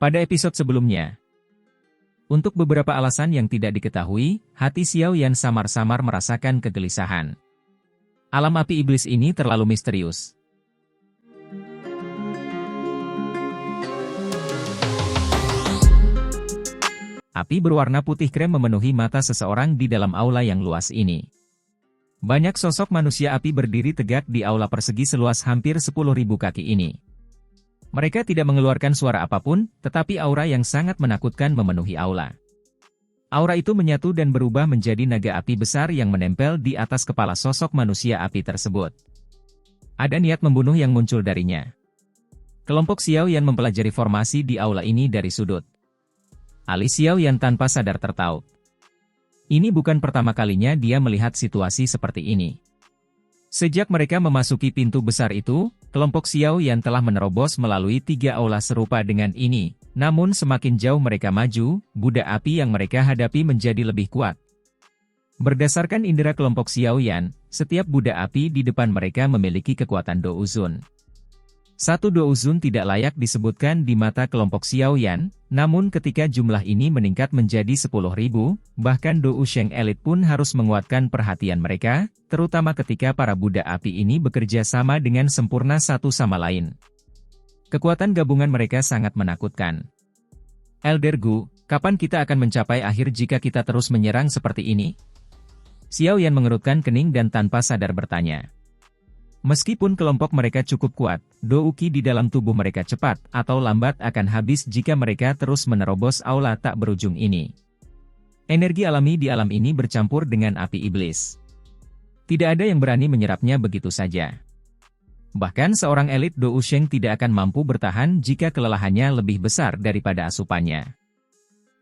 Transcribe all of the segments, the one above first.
Pada episode sebelumnya, untuk beberapa alasan yang tidak diketahui, hati Xiao Yan samar-samar merasakan kegelisahan. Alam api iblis ini terlalu misterius. Api berwarna putih krem memenuhi mata seseorang di dalam aula yang luas ini. Banyak sosok manusia api berdiri tegak di aula persegi seluas hampir 10.000 kaki ini. Mereka tidak mengeluarkan suara apapun, tetapi aura yang sangat menakutkan memenuhi aula. Aura itu menyatu dan berubah menjadi naga api besar yang menempel di atas kepala sosok manusia api tersebut. Ada niat membunuh yang muncul darinya. Kelompok Xiao Yan mempelajari formasi di aula ini dari sudut. Alis Xiao Yan tanpa sadar tertaut. Ini bukan pertama kalinya dia melihat situasi seperti ini. Sejak mereka memasuki pintu besar itu, kelompok Xiao Yan telah menerobos melalui 3 aula serupa dengan ini. Namun semakin jauh mereka maju, budak api yang mereka hadapi menjadi lebih kuat. Berdasarkan indera kelompok Xiao Yan, setiap budak api di depan mereka memiliki kekuatan Douzun. Satu Douzun tidak layak disebutkan di mata kelompok Xiao Yan, namun ketika jumlah ini meningkat menjadi 10.000, bahkan Dousheng elit pun harus menguatkan perhatian mereka, terutama ketika para budak api ini bekerja sama dengan sempurna satu sama lain. Kekuatan gabungan mereka sangat menakutkan. Elder Gu, kapan kita akan mencapai akhir jika kita terus menyerang seperti ini? Xiao Yan mengerutkan kening dan tanpa sadar bertanya. Meskipun kelompok mereka cukup kuat, Douki di dalam tubuh mereka cepat atau lambat akan habis jika mereka terus menerobos aula tak berujung ini. Energi alami di alam ini bercampur dengan api iblis. Tidak ada yang berani menyerapnya begitu saja. Bahkan seorang elit Dousheng tidak akan mampu bertahan jika kelelahannya lebih besar daripada asupannya.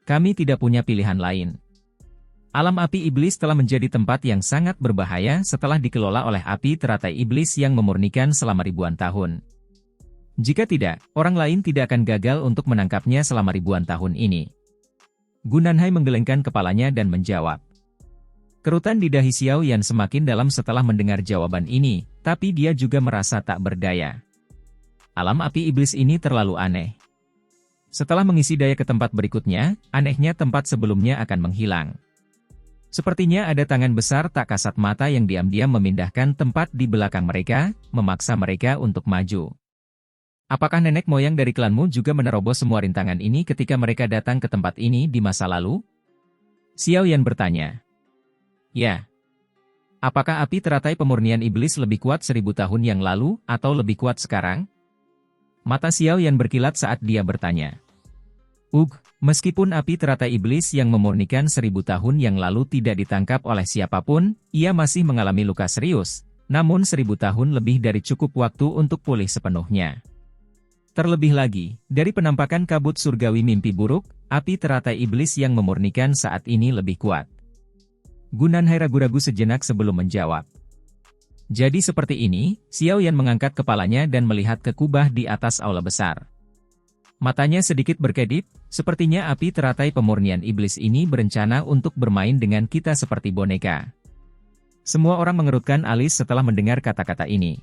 Kami tidak punya pilihan lain. Alam api iblis telah menjadi tempat yang sangat berbahaya setelah dikelola oleh api teratai iblis yang memurnikan selama ribuan tahun. Jika tidak, orang lain tidak akan gagal untuk menangkapnya selama ribuan tahun ini. Gu Nanhai menggelengkan kepalanya dan menjawab. Kerutan di dahi Xiao Yan semakin dalam setelah mendengar jawaban ini, tapi dia juga merasa tak berdaya. Alam api iblis ini terlalu aneh. Setelah mengisi daya ke tempat berikutnya, anehnya tempat sebelumnya akan menghilang. Sepertinya ada tangan besar tak kasat mata yang diam-diam memindahkan tempat di belakang mereka, memaksa mereka untuk maju. Apakah nenek moyang dari klanmu juga menerobos semua rintangan ini ketika mereka datang ke tempat ini di masa lalu? Xiao Yan bertanya. Ya. Apakah api teratai pemurnian iblis lebih kuat 1000 tahun yang lalu, atau lebih kuat sekarang? Mata Xiao Yan berkilat saat dia bertanya. Meskipun api teratai iblis yang memurnikan 1000 tahun yang lalu tidak ditangkap oleh siapapun, ia masih mengalami luka serius, namun 1000 tahun lebih dari cukup waktu untuk pulih sepenuhnya. Terlebih lagi, dari penampakan kabut surgawi mimpi buruk, api teratai iblis yang memurnikan saat ini lebih kuat. Gu Nanhai ragu-ragu sejenak sebelum menjawab. Jadi seperti ini, Xiao Yan mengangkat kepalanya dan melihat ke kubah di atas aula besar. Matanya sedikit berkedip, sepertinya api teratai pemurnian iblis ini berencana untuk bermain dengan kita seperti boneka. Semua orang mengerutkan alis setelah mendengar kata-kata ini.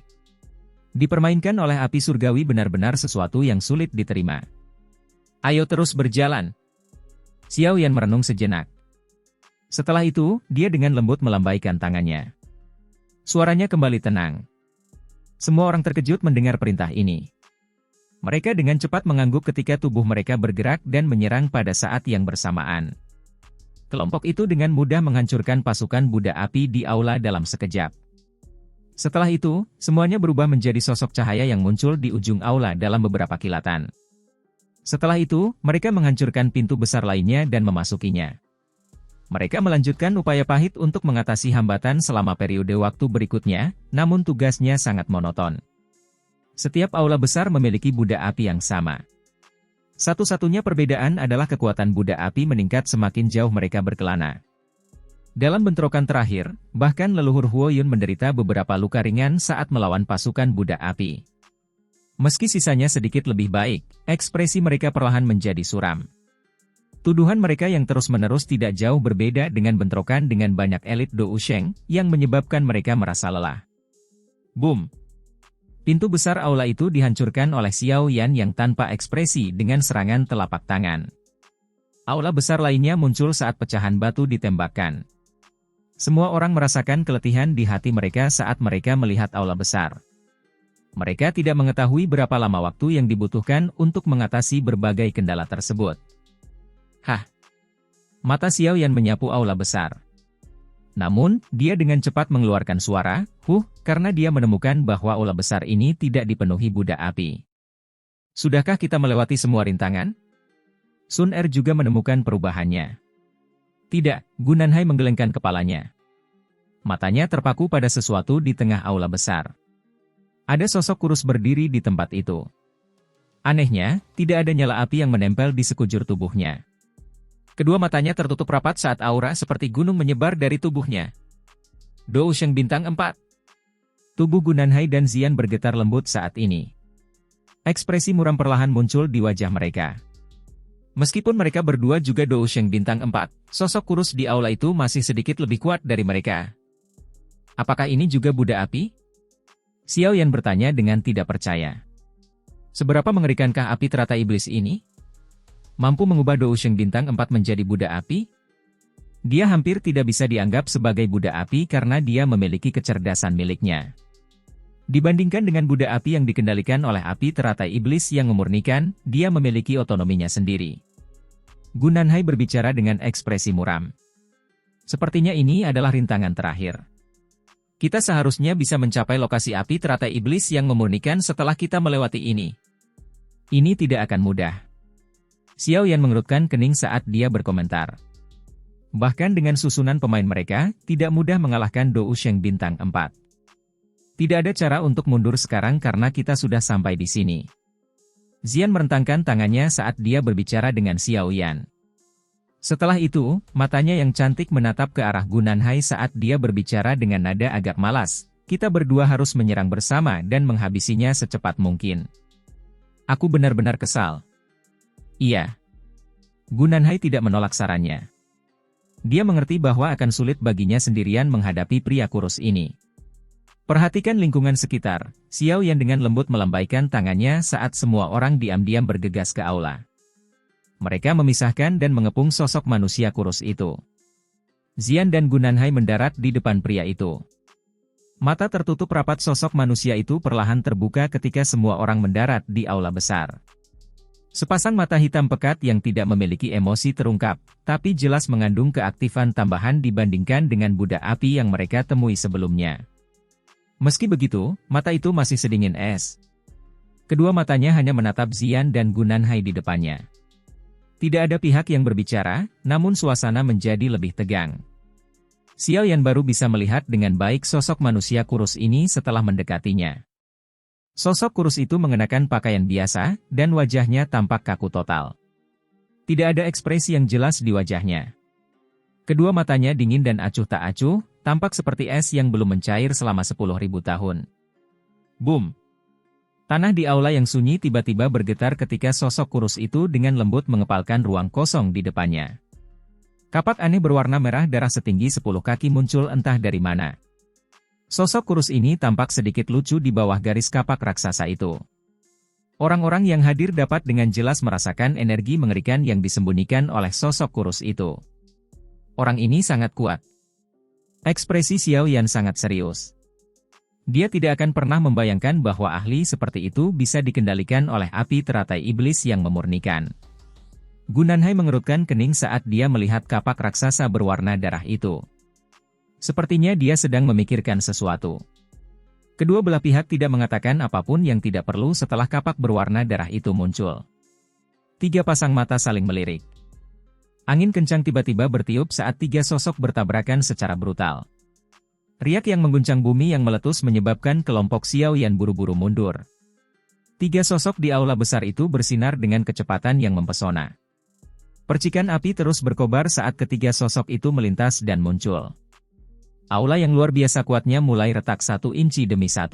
Dipermainkan oleh api surgawi benar-benar sesuatu yang sulit diterima. Ayo terus berjalan. Xiao Yan merenung sejenak. Setelah itu, dia dengan lembut melambaikan tangannya. Suaranya kembali tenang. Semua orang terkejut mendengar perintah ini. Mereka dengan cepat mengangguk ketika tubuh mereka bergerak dan menyerang pada saat yang bersamaan. Kelompok itu dengan mudah menghancurkan pasukan budak api di aula dalam sekejap. Setelah itu, semuanya berubah menjadi sosok cahaya yang muncul di ujung aula dalam beberapa kilatan. Setelah itu, mereka menghancurkan pintu besar lainnya dan memasukinya. Mereka melanjutkan upaya pahit untuk mengatasi hambatan selama periode waktu berikutnya, namun tugasnya sangat monoton. Setiap aula besar memiliki budak api yang sama. Satu-satunya perbedaan adalah kekuatan budak api meningkat semakin jauh mereka berkelana. Dalam bentrokan terakhir, bahkan leluhur Huo Yun menderita beberapa luka ringan saat melawan pasukan budak api. Meski sisanya sedikit lebih baik, ekspresi mereka perlahan menjadi suram. Tuduhan mereka yang terus-menerus tidak jauh berbeda dengan bentrokan dengan banyak elit Dousheng, yang menyebabkan mereka merasa lelah. Boom! Pintu besar aula itu dihancurkan oleh Xiao Yan yang tanpa ekspresi dengan serangan telapak tangan. Aula besar lainnya muncul saat pecahan batu ditembakkan. Semua orang merasakan keletihan di hati mereka saat mereka melihat aula besar. Mereka tidak mengetahui berapa lama waktu yang dibutuhkan untuk mengatasi berbagai kendala tersebut. Hah! Mata Xiao Yan menyapu aula besar. Namun, dia dengan cepat mengeluarkan suara, karena dia menemukan bahwa aula besar ini tidak dipenuhi budak api. Sudahkah kita melewati semua rintangan? Sun Er juga menemukan perubahannya. Tidak, Gunanhai menggelengkan kepalanya. Matanya terpaku pada sesuatu di tengah aula besar. Ada sosok kurus berdiri di tempat itu. Anehnya, tidak ada nyala api yang menempel di sekujur tubuhnya. Kedua matanya tertutup rapat saat aura seperti gunung menyebar dari tubuhnya. Dou Sheng Bintang 4. Tubuh Gunanhai dan Xian bergetar lembut saat ini. Ekspresi muram perlahan muncul di wajah mereka. Meskipun mereka berdua juga Dou Sheng Bintang 4, sosok kurus di aula itu masih sedikit lebih kuat dari mereka. Apakah ini juga budak api? Xiao Yan bertanya dengan tidak percaya. Seberapa mengerikankah api teratai iblis ini? Mampu mengubah Dou Sheng Bintang 4 menjadi budak api? Dia hampir tidak bisa dianggap sebagai budak api karena dia memiliki kecerdasan miliknya. Dibandingkan dengan budak api yang dikendalikan oleh api teratai iblis yang memurnikan, dia memiliki otonominya sendiri. Gunanhai berbicara dengan ekspresi muram. Sepertinya ini adalah rintangan terakhir. Kita seharusnya bisa mencapai lokasi api teratai iblis yang memurnikan setelah kita melewati ini. Ini tidak akan mudah. Xiao Yan mengerutkan kening saat dia berkomentar. Bahkan dengan susunan pemain mereka, tidak mudah mengalahkan Dou Sheng Bintang 4. Tidak ada cara untuk mundur sekarang karena kita sudah sampai di sini. Xian merentangkan tangannya saat dia berbicara dengan Xiao Yan. Setelah itu, matanya yang cantik menatap ke arah Gunanhai saat dia berbicara dengan nada agak malas. Kita berdua harus menyerang bersama dan menghabisinya secepat mungkin. Aku benar-benar kesal. Iya. Gunanhai tidak menolak sarannya. Dia mengerti bahwa akan sulit baginya sendirian menghadapi pria kurus ini. Perhatikan lingkungan sekitar. Xiao Yan dengan lembut melambaikan tangannya saat semua orang diam-diam bergegas ke aula. Mereka memisahkan dan mengepung sosok manusia kurus itu. Xian dan Gunanhai mendarat di depan pria itu. Mata tertutup rapat sosok manusia itu perlahan terbuka ketika semua orang mendarat di aula besar. Sepasang mata hitam pekat yang tidak memiliki emosi terungkap, tapi jelas mengandung keaktifan tambahan dibandingkan dengan budak api yang mereka temui sebelumnya. Meski begitu, mata itu masih sedingin es. Kedua matanya hanya menatap Xian dan Gunanhai di depannya. Tidak ada pihak yang berbicara, namun suasana menjadi lebih tegang. Xiao Yan baru bisa melihat dengan baik sosok manusia kurus ini setelah mendekatinya. Sosok kurus itu mengenakan pakaian biasa, dan wajahnya tampak kaku total. Tidak ada ekspresi yang jelas di wajahnya. Kedua matanya dingin dan acuh tak acuh, tampak seperti es yang belum mencair selama 10.000 tahun. Boom! Tanah di aula yang sunyi tiba-tiba bergetar ketika sosok kurus itu dengan lembut mengepalkan ruang kosong di depannya. Kapak aneh berwarna merah darah setinggi 10 kaki muncul entah dari mana. Sosok kurus ini tampak sedikit lucu di bawah garis kapak raksasa itu. Orang-orang yang hadir dapat dengan jelas merasakan energi mengerikan yang disembunyikan oleh sosok kurus itu. Orang ini sangat kuat. Ekspresi Xiao Yan sangat serius. Dia tidak akan pernah membayangkan bahwa ahli seperti itu bisa dikendalikan oleh api teratai iblis yang memurnikan. Gunanhai mengerutkan kening saat dia melihat kapak raksasa berwarna darah itu. Sepertinya dia sedang memikirkan sesuatu. Kedua belah pihak tidak mengatakan apapun yang tidak perlu setelah kapak berwarna darah itu muncul. Tiga pasang mata saling melirik. Angin kencang tiba-tiba bertiup saat tiga sosok bertabrakan secara brutal. Riak yang mengguncang bumi yang meletus menyebabkan kelompok Xiao Yan buru-buru mundur. Tiga sosok di aula besar itu bersinar dengan kecepatan yang mempesona. Percikan api terus berkobar saat ketiga sosok itu melintas dan muncul. Aula yang luar biasa kuatnya mulai retak 1 inci demi 1.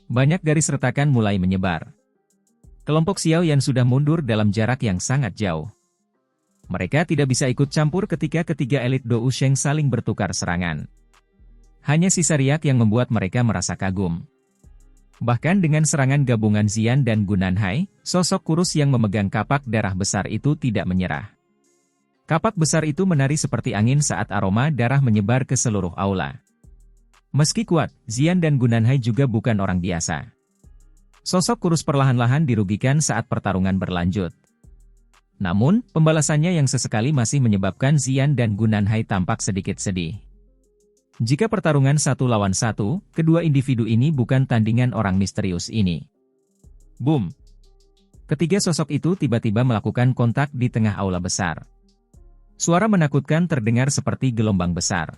Banyak garis retakan mulai menyebar. Kelompok Xiao Yan sudah mundur dalam jarak yang sangat jauh. Mereka tidak bisa ikut campur ketika ketiga elit Dou Sheng saling bertukar serangan. Hanya sisa riak yang membuat mereka merasa kagum. Bahkan dengan serangan gabungan Xian dan Gunanhai, sosok kurus yang memegang kapak darah besar itu tidak menyerah. Kapak besar itu menari seperti angin saat aroma darah menyebar ke seluruh aula. Meski kuat, Xian dan Gunanhai juga bukan orang biasa. Sosok kurus perlahan-lahan dirugikan saat pertarungan berlanjut. Namun, pembalasannya yang sesekali masih menyebabkan Xian dan Gunanhai tampak sedikit sedih. Jika pertarungan 1 lawan 1, kedua individu ini bukan tandingan orang misterius ini. Boom! Ketiga sosok itu tiba-tiba melakukan kontak di tengah aula besar. Suara menakutkan terdengar seperti gelombang besar.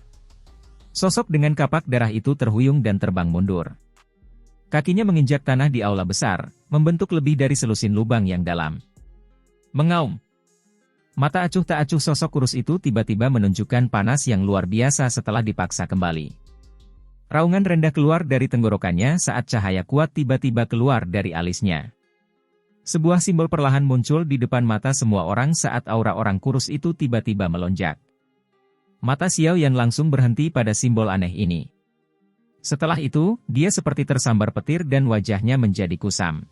Sosok dengan kapak darah itu terhuyung dan terbang mundur. Kakinya menginjak tanah di aula besar, membentuk lebih dari selusin lubang yang dalam. Mengaum! Mata acuh tak acuh sosok kurus itu tiba-tiba menunjukkan panas yang luar biasa setelah dipaksa kembali. Raungan rendah keluar dari tenggorokannya saat cahaya kuat tiba-tiba keluar dari alisnya. Sebuah simbol perlahan muncul di depan mata semua orang saat aura orang kurus itu tiba-tiba melonjak. Mata Xiao Yan langsung berhenti pada simbol aneh ini. Setelah itu, dia seperti tersambar petir dan wajahnya menjadi kusam.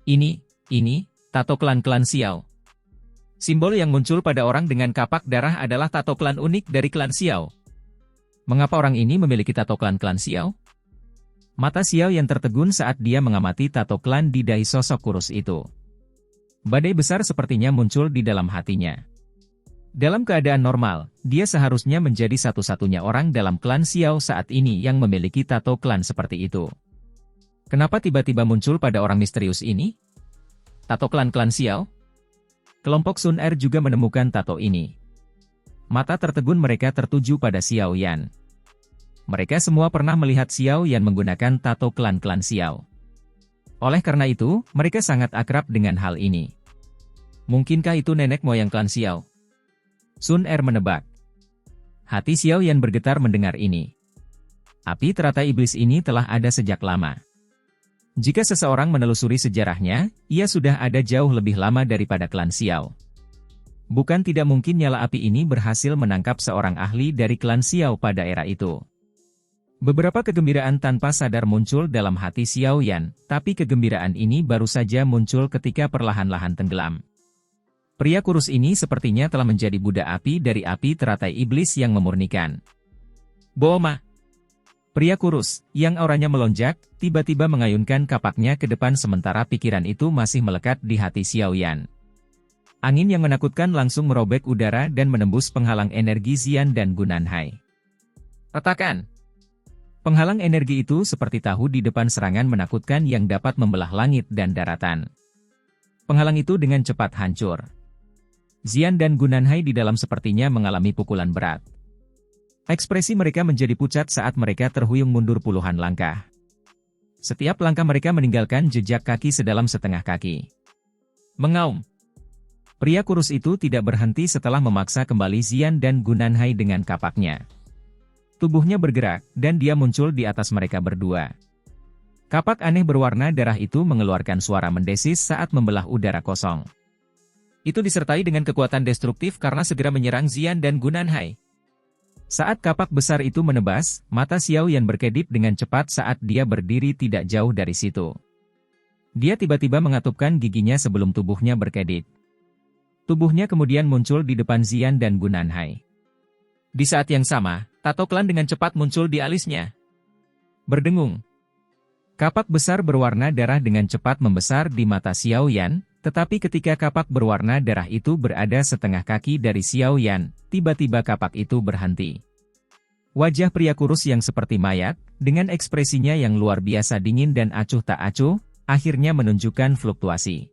Ini, tato klan Xiao. Simbol yang muncul pada orang dengan kapak darah adalah tato klan unik dari klan Xiao. Mengapa orang ini memiliki tato klan Xiao? Mata Xiao yang tertegun saat dia mengamati tato klan di dahi sosok kurus itu. Badai besar sepertinya muncul di dalam hatinya. Dalam keadaan normal, dia seharusnya menjadi satu-satunya orang dalam klan Xiao saat ini yang memiliki tato klan seperti itu. Kenapa tiba-tiba muncul pada orang misterius ini? Tato klan Xiao? Kelompok Sun Er juga menemukan tato ini. Mata tertegun mereka tertuju pada Xiao Yan. Mereka semua pernah melihat Xiao Yan menggunakan tato klan Xiao. Oleh karena itu, mereka sangat akrab dengan hal ini. Mungkinkah itu nenek moyang klan Xiao? Sun Er menebak. Hati Xiao Yan bergetar mendengar ini. Api teratai iblis ini telah ada sejak lama. Jika seseorang menelusuri sejarahnya, ia sudah ada jauh lebih lama daripada klan Xiao. Bukan tidak mungkin nyala api ini berhasil menangkap seorang ahli dari klan Xiao pada era itu. Beberapa kegembiraan tanpa sadar muncul dalam hati Xiao Yan, tapi kegembiraan ini baru saja muncul ketika perlahan-lahan tenggelam. Pria kurus ini sepertinya telah menjadi budak api dari api teratai iblis yang memurnikan. Boma! Pria kurus, yang auranya melonjak, tiba-tiba mengayunkan kapaknya ke depan sementara pikiran itu masih melekat di hati Xiao Yan. Angin yang menakutkan langsung merobek udara dan menembus penghalang energi Xian dan Gunanhai. Retakan! Penghalang energi itu seperti tahu di depan serangan menakutkan yang dapat membelah langit dan daratan. Penghalang itu dengan cepat hancur. Xian dan Gunanhai di dalam sepertinya mengalami pukulan berat. Ekspresi mereka menjadi pucat saat mereka terhuyung mundur puluhan langkah. Setiap langkah mereka meninggalkan jejak kaki sedalam setengah kaki. Mengaum! Pria kurus itu tidak berhenti setelah memaksa kembali Xian dan Gunanhai dengan kapaknya. Tubuhnya bergerak, dan dia muncul di atas mereka berdua. Kapak aneh berwarna darah itu mengeluarkan suara mendesis saat membelah udara kosong. Itu disertai dengan kekuatan destruktif karena segera menyerang Xian dan Gunanhai. Saat kapak besar itu menebas, mata Xiao Yan berkedip dengan cepat saat dia berdiri tidak jauh dari situ. Dia tiba-tiba mengatupkan giginya sebelum tubuhnya berkedip. Tubuhnya kemudian muncul di depan Xian dan Gunanhai. Di saat yang sama, tato klan dengan cepat muncul di alisnya. Berdengung. Kapak besar berwarna darah dengan cepat membesar di mata Xiao Yan, tetapi ketika kapak berwarna darah itu berada setengah kaki dari Xiao Yan, tiba-tiba kapak itu berhenti. Wajah pria kurus yang seperti mayat, dengan ekspresinya yang luar biasa dingin dan acuh tak acuh, akhirnya menunjukkan fluktuasi.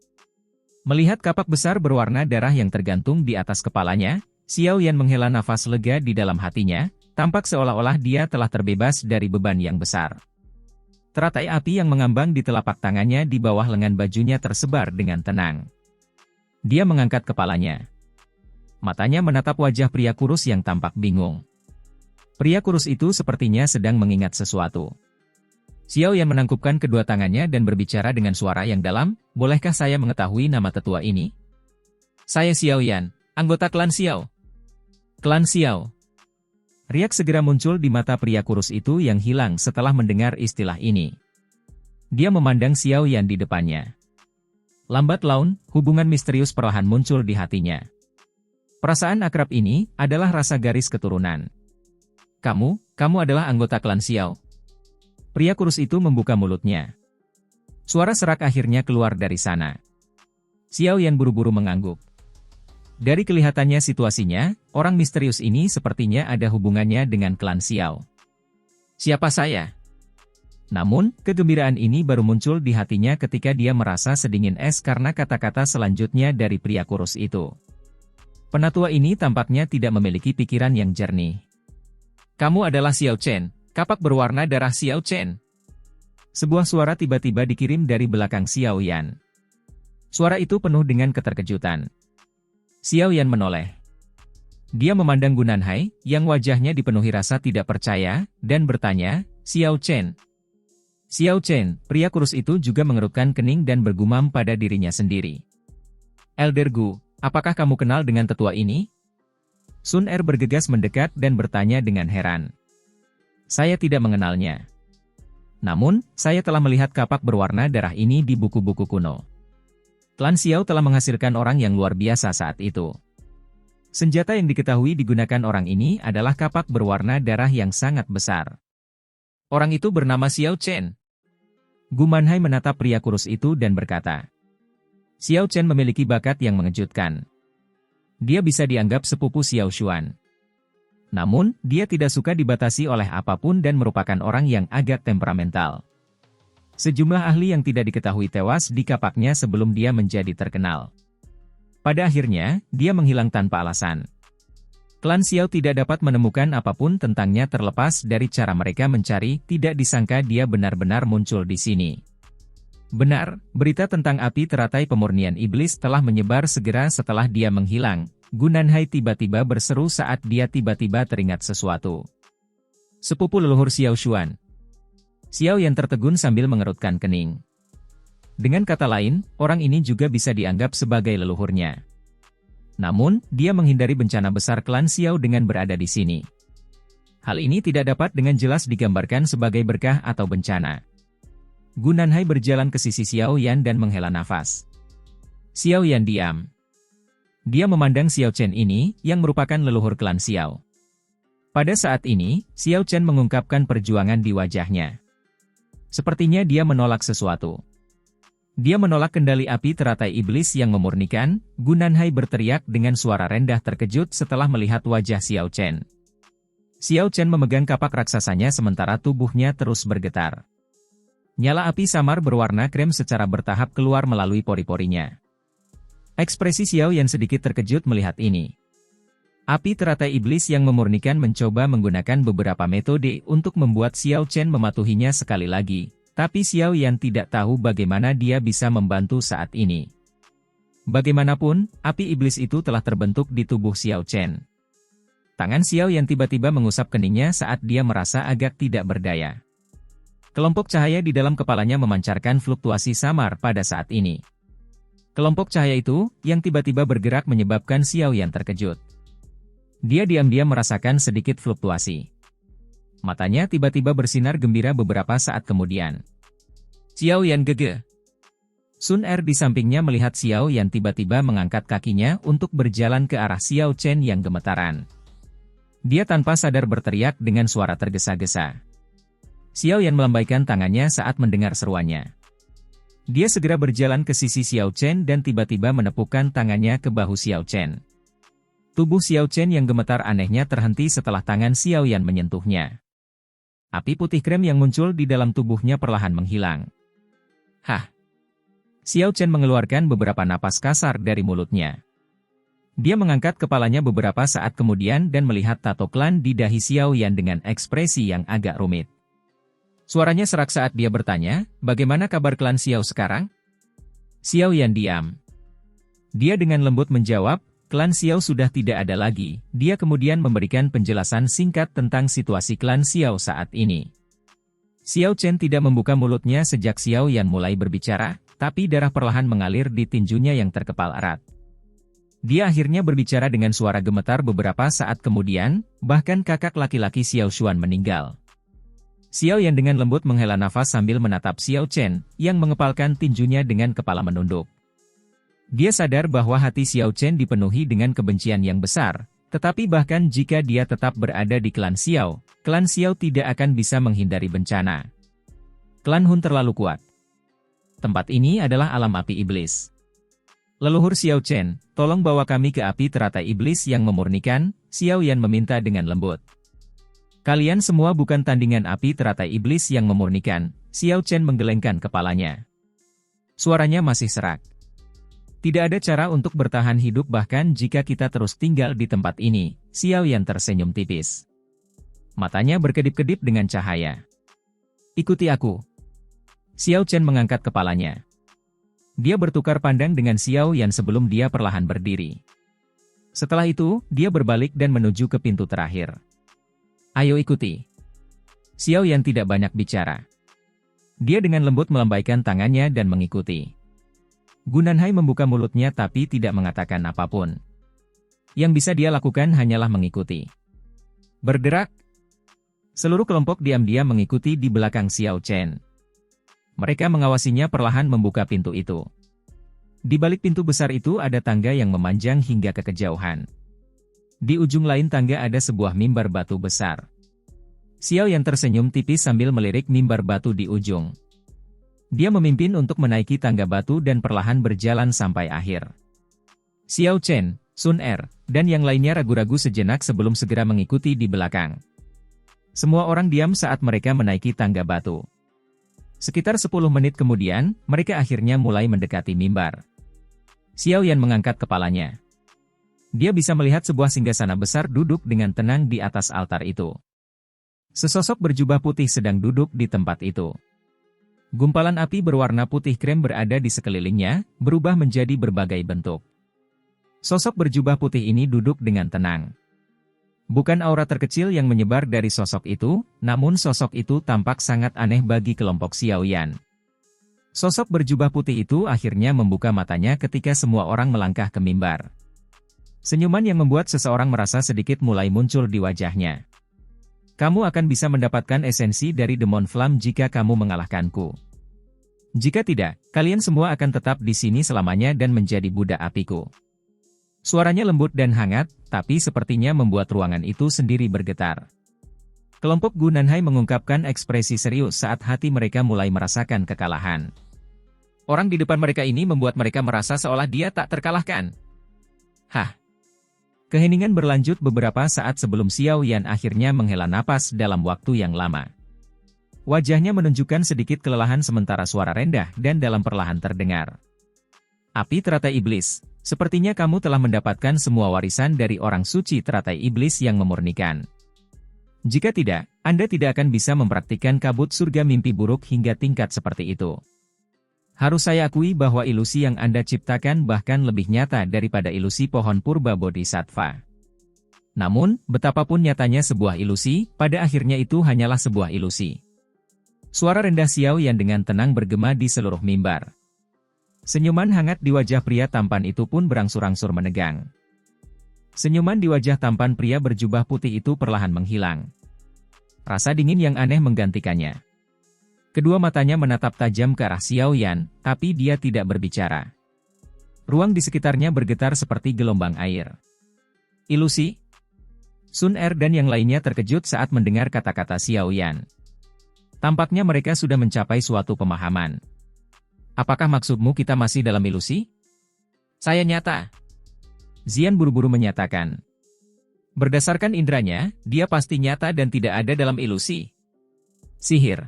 Melihat kapak besar berwarna darah yang tergantung di atas kepalanya, Xiao Yan menghela nafas lega di dalam hatinya, tampak seolah-olah dia telah terbebas dari beban yang besar. Teratai api yang mengambang di telapak tangannya di bawah lengan bajunya tersebar dengan tenang. Dia mengangkat kepalanya. Matanya menatap wajah pria kurus yang tampak bingung. Pria kurus itu sepertinya sedang mengingat sesuatu. Xiao Yan menangkupkan kedua tangannya dan berbicara dengan suara yang dalam, "Bolehkah saya mengetahui nama tetua ini?" "Saya Xiao Yan, anggota klan Xiao." "Klan Xiao." Riak segera muncul di mata pria kurus itu yang hilang setelah mendengar istilah ini. Dia memandang Xiao Yan di depannya. Lambat laun, hubungan misterius perlahan muncul di hatinya. Perasaan akrab ini adalah rasa garis keturunan. Kamu adalah anggota klan Xiao. Pria kurus itu membuka mulutnya. Suara serak akhirnya keluar dari sana. Xiao Yan buru-buru mengangguk. Dari kelihatannya situasinya, orang misterius ini sepertinya ada hubungannya dengan klan Xiao. Siapa saya? Namun, kegembiraan ini baru muncul di hatinya ketika dia merasa sedingin es karena kata-kata selanjutnya dari pria kurus itu. Penatua ini tampaknya tidak memiliki pikiran yang jernih. Kamu adalah Xiao Chen, kapak berwarna darah Xiao Chen. Sebuah suara tiba-tiba dikirim dari belakang Xiao Yan. Suara itu penuh dengan keterkejutan. Xiao Yan menoleh. Dia memandang Gunanhai, yang wajahnya dipenuhi rasa tidak percaya, dan bertanya, Xiao Chen. Xiao Chen, pria kurus itu juga mengerutkan kening dan bergumam pada dirinya sendiri. Elder Gu, apakah kamu kenal dengan tetua ini? Sun Er bergegas mendekat dan bertanya dengan heran. Saya tidak mengenalnya. Namun, saya telah melihat kapak berwarna darah ini di buku-buku kuno. Klan Xiao telah menghasilkan orang yang luar biasa saat itu. Senjata yang diketahui digunakan orang ini adalah kapak berwarna darah yang sangat besar. Orang itu bernama Xiao Chen. Gu Manhai menatap pria kurus itu dan berkata, Xiao Chen memiliki bakat yang mengejutkan. Dia bisa dianggap sepupu Xiao Xuan. Namun, dia tidak suka dibatasi oleh apapun dan merupakan orang yang agak temperamental. Sejumlah ahli yang tidak diketahui tewas di kapaknya sebelum dia menjadi terkenal. Pada akhirnya, dia menghilang tanpa alasan. Klan Xiao tidak dapat menemukan apapun tentangnya terlepas dari cara mereka mencari, tidak disangka dia benar-benar muncul di sini. Benar, berita tentang api teratai pemurnian iblis telah menyebar segera setelah dia menghilang. Gunanhai tiba-tiba berseru saat dia tiba-tiba teringat sesuatu. Sepupu leluhur Xiao Xuan. Xiao Yan tertegun sambil mengerutkan kening. Dengan kata lain, orang ini juga bisa dianggap sebagai leluhurnya. Namun, dia menghindari bencana besar klan Xiao dengan berada di sini. Hal ini tidak dapat dengan jelas digambarkan sebagai berkah atau bencana. Gunanhai berjalan ke sisi Xiao Yan dan menghela nafas. Xiao Yan diam. Dia memandang Xiao Chen ini, yang merupakan leluhur klan Xiao. Pada saat ini, Xiao Chen mengungkapkan perjuangan di wajahnya. Sepertinya dia menolak sesuatu. Dia menolak kendali api teratai iblis yang memurnikan. Gunanhai berteriak dengan suara rendah terkejut setelah melihat wajah Xiao Chen. Xiao Chen memegang kapak raksasanya sementara tubuhnya terus bergetar. Nyala api samar berwarna krem secara bertahap keluar melalui pori-porinya. Ekspresi Xiao Yan sedikit terkejut melihat ini. Api teratai iblis yang memurnikan mencoba menggunakan beberapa metode untuk membuat Xiao Chen mematuhinya sekali lagi. Tapi Xiao Yan tidak tahu bagaimana dia bisa membantu saat ini. Bagaimanapun, api iblis itu telah terbentuk di tubuh Xiao Chen. Tangan Xiao Yan tiba-tiba mengusap keningnya saat dia merasa agak tidak berdaya. Kelompok cahaya di dalam kepalanya memancarkan fluktuasi samar pada saat ini. Kelompok cahaya itu, yang tiba-tiba bergerak menyebabkan Xiao Yan terkejut. Dia diam-diam merasakan sedikit fluktuasi. Matanya tiba-tiba bersinar gembira beberapa saat kemudian. Xiao Yan gege. Sun Er di sampingnya melihat Xiao Yan tiba-tiba mengangkat kakinya untuk berjalan ke arah Xiao Chen yang gemetaran. Dia tanpa sadar berteriak dengan suara tergesa-gesa. Xiao Yan melambaikan tangannya saat mendengar seruannya. Dia segera berjalan ke sisi Xiao Chen dan tiba-tiba menepukkan tangannya ke bahu Xiao Chen. Tubuh Xiao Chen yang gemetar anehnya terhenti setelah tangan Xiao Yan menyentuhnya. Api putih krem yang muncul di dalam tubuhnya perlahan menghilang. Hah! Xiao Chen mengeluarkan beberapa napas kasar dari mulutnya. Dia mengangkat kepalanya beberapa saat kemudian dan melihat tato klan di dahi Xiao Yan dengan ekspresi yang agak rumit. Suaranya serak saat dia bertanya, bagaimana kabar klan Xiao sekarang? Xiao Yan diam. Dia dengan lembut menjawab, klan Xiao sudah tidak ada lagi. Dia kemudian memberikan penjelasan singkat tentang situasi klan Xiao saat ini. Xiao Chen tidak membuka mulutnya sejak Xiao Yan mulai berbicara, tapi darah perlahan mengalir di tinjunya yang terkepal erat. Dia akhirnya berbicara dengan suara gemetar beberapa saat kemudian, bahkan kakak laki-laki Xiao Xuan meninggal. Xiao Yan dengan lembut menghela nafas sambil menatap Xiao Chen, yang mengepalkan tinjunya dengan kepala menunduk. Dia sadar bahwa hati Xiao Chen dipenuhi dengan kebencian yang besar, tetapi bahkan jika dia tetap berada di klan Xiao tidak akan bisa menghindari bencana. Klan Hun terlalu kuat. Tempat ini adalah alam api iblis. Leluhur Xiao Chen, tolong bawa kami ke api teratai iblis yang memurnikan, Xiao Yan meminta dengan lembut. Kalian semua bukan tandingan api teratai iblis yang memurnikan, Xiao Chen menggelengkan kepalanya. Suaranya masih serak. Tidak ada cara untuk bertahan hidup bahkan jika kita terus tinggal di tempat ini, Xiao Yan tersenyum tipis. Matanya berkedip-kedip dengan cahaya. Ikuti aku. Xiao Chen mengangkat kepalanya. Dia bertukar pandang dengan Xiao Yan sebelum dia perlahan berdiri. Setelah itu, dia berbalik dan menuju ke pintu terakhir. Ayo ikuti. Xiao Yan tidak banyak bicara. Dia dengan lembut melambaikan tangannya dan mengikuti. Gu Nanhai membuka mulutnya tapi tidak mengatakan apapun. Yang bisa dia lakukan hanyalah mengikuti. Bergerak. Seluruh kelompok diam-diam mengikuti di belakang Xiao Chen. Mereka mengawasinya perlahan membuka pintu itu. Di balik pintu besar itu ada tangga yang memanjang hingga ke kejauhan. Di ujung lain tangga ada sebuah mimbar batu besar. Xiao Yan tersenyum tipis sambil melirik mimbar batu di ujung. Dia memimpin untuk menaiki tangga batu dan perlahan berjalan sampai akhir. Xiao Chen, Sun Er, dan yang lainnya ragu-ragu sejenak sebelum segera mengikuti di belakang. Semua orang diam saat mereka menaiki tangga batu. Sekitar 10 menit kemudian, mereka akhirnya mulai mendekati mimbar. Xiao Yan mengangkat kepalanya. Dia bisa melihat sebuah singgasana besar duduk dengan tenang di atas altar itu. Sesosok berjubah putih sedang duduk di tempat itu. Gumpalan api berwarna putih krem berada di sekelilingnya, berubah menjadi berbagai bentuk. Sosok berjubah putih ini duduk dengan tenang. Bukan aura terkecil yang menyebar dari sosok itu, namun sosok itu tampak sangat aneh bagi kelompok Xiao Yan. Sosok berjubah putih itu akhirnya membuka matanya ketika semua orang melangkah ke mimbar. Senyuman yang membuat seseorang merasa sedikit mulai muncul di wajahnya. Kamu akan bisa mendapatkan esensi dari Demon Flame jika kamu mengalahkanku. Jika tidak, kalian semua akan tetap di sini selamanya dan menjadi budak apiku. Suaranya lembut dan hangat, tapi sepertinya membuat ruangan itu sendiri bergetar. Kelompok Gu Nanhai mengungkapkan ekspresi serius saat hati mereka mulai merasakan kekalahan. Orang di depan mereka ini membuat mereka merasa seolah dia tak terkalahkan. Hah? Keheningan berlanjut beberapa saat sebelum Xiao Yan akhirnya menghela napas dalam waktu yang lama. Wajahnya menunjukkan sedikit kelelahan sementara suara rendah dan dalam perlahan terdengar. Api teratai iblis, sepertinya kamu telah mendapatkan semua warisan dari orang suci teratai iblis yang memurnikan. Jika tidak, Anda tidak akan bisa mempraktikkan kabut surga mimpi buruk hingga tingkat seperti itu. Harus saya akui bahwa ilusi yang Anda ciptakan bahkan lebih nyata daripada ilusi pohon purba bodhisattva. Namun, betapapun nyatanya sebuah ilusi, pada akhirnya itu hanyalah sebuah ilusi. Suara rendah Xiao Yan dengan tenang bergema di seluruh mimbar. Senyuman hangat di wajah pria tampan itu pun berangsur-angsur menegang. Senyuman di wajah tampan pria berjubah putih itu perlahan menghilang. Rasa dingin yang aneh menggantikannya. Kedua matanya menatap tajam ke arah Xiao Yan, tapi dia tidak berbicara. Ruang di sekitarnya bergetar seperti gelombang air. Ilusi? Sun Er dan yang lainnya terkejut saat mendengar kata-kata Xiao Yan. Tampaknya mereka sudah mencapai suatu pemahaman. Apakah maksudmu kita masih dalam ilusi? Saya nyata. Xian buru-buru menyatakan. Berdasarkan indranya, dia pasti nyata dan tidak ada dalam ilusi. Sihir.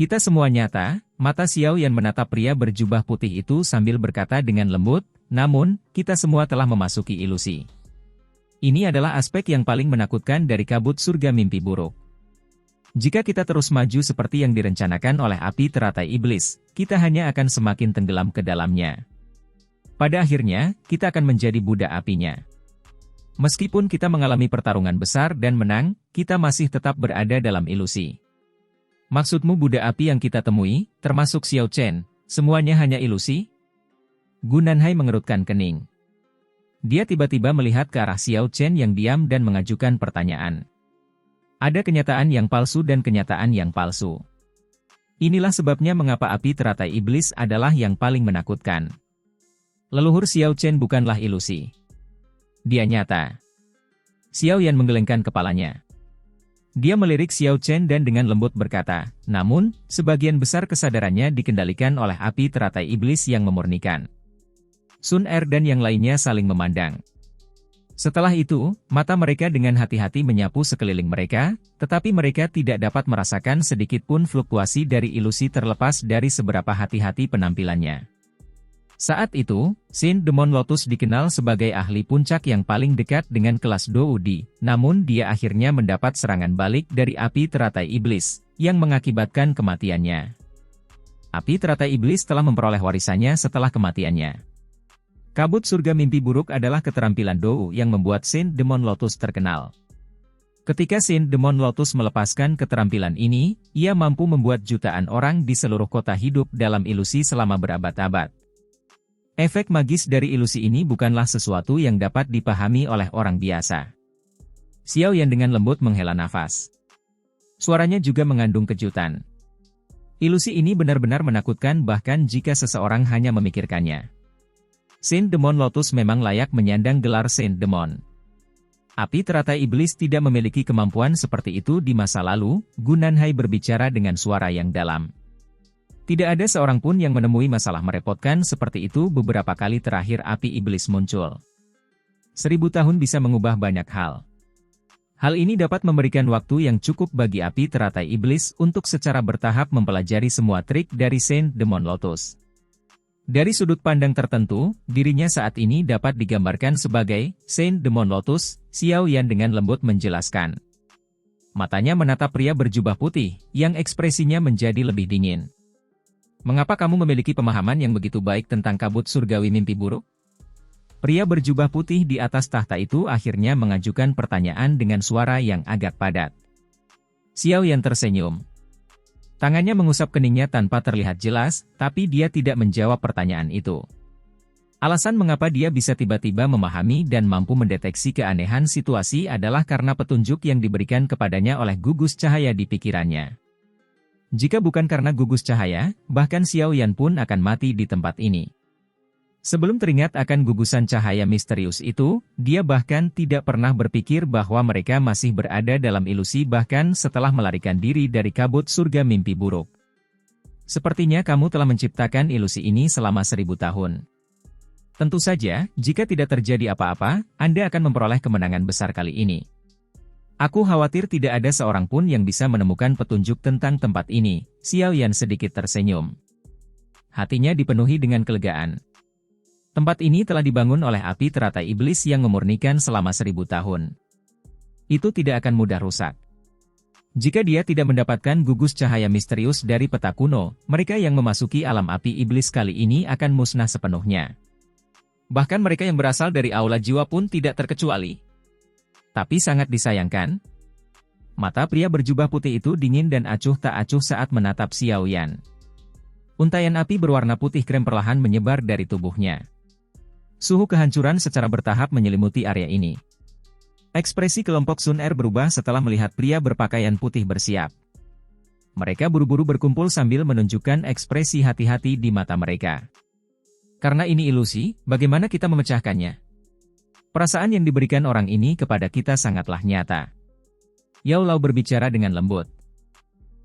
Kita semua nyata, mata Xiao Yan menatap pria berjubah putih itu sambil berkata dengan lembut, namun, kita semua telah memasuki ilusi. Ini adalah aspek yang paling menakutkan dari kabut surga mimpi buruk. Jika kita terus maju seperti yang direncanakan oleh api teratai iblis, kita hanya akan semakin tenggelam ke dalamnya. Pada akhirnya, kita akan menjadi budak apinya. Meskipun kita mengalami pertarungan besar dan menang, kita masih tetap berada dalam ilusi. Maksudmu budak api yang kita temui, termasuk Xiao Chen, semuanya hanya ilusi? Gu Nanhai mengerutkan kening. Dia tiba-tiba melihat ke arah Xiao Chen yang diam dan mengajukan pertanyaan. Ada kenyataan yang palsu dan kenyataan yang palsu. Inilah sebabnya mengapa api teratai iblis adalah yang paling menakutkan. Leluhur Xiao Chen bukanlah ilusi. Dia nyata. Xiao Yan menggelengkan kepalanya. Dia melirik Xiao Chen dan dengan lembut berkata, namun, sebagian besar kesadarannya dikendalikan oleh api teratai iblis yang memurnikan. Sun Er dan yang lainnya saling memandang. Setelah itu, mata mereka dengan hati-hati menyapu sekeliling mereka, tetapi mereka tidak dapat merasakan sedikitpun fluktuasi dari ilusi terlepas dari seberapa hati-hati penampilannya. Saat itu, Saint Demon Lotus dikenal sebagai ahli puncak yang paling dekat dengan kelas Doudi, namun dia akhirnya mendapat serangan balik dari api teratai iblis, yang mengakibatkan kematiannya. Api teratai iblis telah memperoleh warisannya setelah kematiannya. Kabut surga mimpi buruk adalah keterampilan Dou yang membuat Saint Demon Lotus terkenal. Ketika Saint Demon Lotus melepaskan keterampilan ini, ia mampu membuat jutaan orang di seluruh kota hidup dalam ilusi selama berabad-abad. Efek magis dari ilusi ini bukanlah sesuatu yang dapat dipahami oleh orang biasa. Xiao Yan dengan lembut menghela nafas. Suaranya juga mengandung kejutan. Ilusi ini benar-benar menakutkan bahkan jika seseorang hanya memikirkannya. Saint Demon Lotus memang layak menyandang gelar Saint Demon. Api teratai iblis tidak memiliki kemampuan seperti itu di masa lalu, Gu Nanhai berbicara dengan suara yang dalam. Tidak ada seorang pun yang menemui masalah merepotkan seperti itu beberapa kali terakhir api iblis muncul. 1000 tahun bisa mengubah banyak hal. Hal ini dapat memberikan waktu yang cukup bagi api teratai iblis untuk secara bertahap mempelajari semua trik dari Saint Demon Lotus. Dari sudut pandang tertentu, dirinya saat ini dapat digambarkan sebagai Saint Demon Lotus, Xiao Yan dengan lembut menjelaskan. Matanya menatap pria berjubah putih, yang ekspresinya menjadi lebih dingin. Mengapa kamu memiliki pemahaman yang begitu baik tentang kabut surgawi mimpi buruk? Pria berjubah putih di atas tahta itu akhirnya mengajukan pertanyaan dengan suara yang agak padat. Xiao Yan tersenyum. Tangannya mengusap keningnya tanpa terlihat jelas, tapi dia tidak menjawab pertanyaan itu. Alasan mengapa dia bisa tiba-tiba memahami dan mampu mendeteksi keanehan situasi adalah karena petunjuk yang diberikan kepadanya oleh gugus cahaya di pikirannya. Jika bukan karena gugus cahaya, bahkan Xiao Yan pun akan mati di tempat ini. Sebelum teringat akan gugusan cahaya misterius itu, dia bahkan tidak pernah berpikir bahwa mereka masih berada dalam ilusi bahkan setelah melarikan diri dari kabut surga mimpi buruk. Sepertinya kamu telah menciptakan ilusi ini selama 1000 tahun. Tentu saja, jika tidak terjadi apa-apa, Anda akan memperoleh kemenangan besar kali ini. Aku khawatir tidak ada seorang pun yang bisa menemukan petunjuk tentang tempat ini. Xiao Yan sedikit tersenyum. Hatinya dipenuhi dengan kelegaan. Tempat ini telah dibangun oleh api teratai iblis yang memurnikan selama 1000 tahun. Itu tidak akan mudah rusak. Jika dia tidak mendapatkan gugus cahaya misterius dari peta kuno, mereka yang memasuki alam api iblis kali ini akan musnah sepenuhnya. Bahkan mereka yang berasal dari aula jiwa pun tidak terkecuali. Tapi sangat disayangkan, mata pria berjubah putih itu dingin dan acuh tak acuh saat menatap Xiao Yan. Untaian api berwarna putih krem perlahan menyebar dari tubuhnya. Suhu kehancuran secara bertahap menyelimuti area ini. Ekspresi kelompok Sun Er berubah setelah melihat pria berpakaian putih bersiap. Mereka buru-buru berkumpul sambil menunjukkan ekspresi hati-hati di mata mereka. Karena ini ilusi, bagaimana kita memecahkannya? Perasaan yang diberikan orang ini kepada kita sangatlah nyata. Yao Lao berbicara dengan lembut.